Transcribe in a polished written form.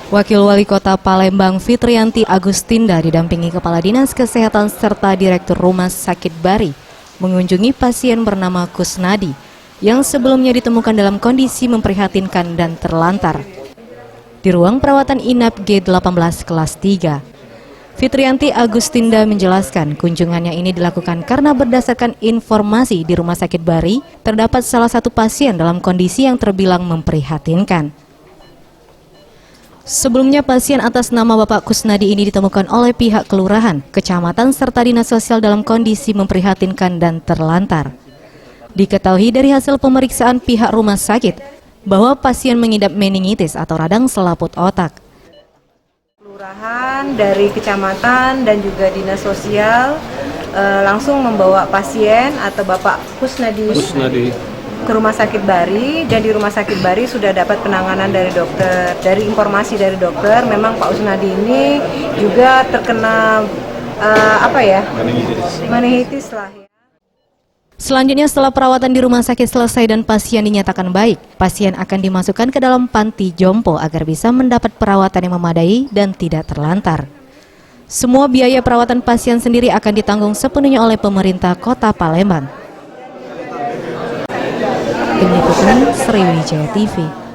Wakil Wali Kota Palembang Fitriyanti Agustinda didampingi Kepala Dinas Kesehatan serta Direktur Rumah Sakit Bari mengunjungi pasien bernama Kusnadi yang sebelumnya ditemukan dalam kondisi memprihatinkan dan terlantar di ruang perawatan inap G18 kelas 3. Fitriyanti Agustinda menjelaskan kunjungannya ini dilakukan karena berdasarkan informasi di Rumah Sakit Bari terdapat salah satu pasien dalam kondisi yang terbilang memprihatinkan. Sebelumnya pasien atas nama Bapak Kusnadi ini ditemukan oleh pihak kelurahan, kecamatan serta dinas sosial dalam kondisi memprihatinkan dan terlantar. Diketahui dari hasil pemeriksaan pihak rumah sakit bahwa pasien mengidap meningitis atau radang selaput otak. Kelurahan dari kecamatan dan juga dinas sosial langsung membawa pasien atau Bapak Kusnadi ke Rumah Sakit Bari, dan di Rumah Sakit Bari sudah dapat penanganan dari dokter. Dari informasi dari dokter, memang Pak Kusnadi ini juga terkena meningitis lah ya. Selanjutnya setelah perawatan di rumah sakit selesai dan pasien dinyatakan baik, pasien akan dimasukkan ke dalam panti jompo agar bisa mendapat perawatan yang memadai dan tidak terlantar. Semua biaya perawatan pasien sendiri akan ditanggung sepenuhnya oleh pemerintah Kota Palembang. Tim Liputan Sriwijaya TV.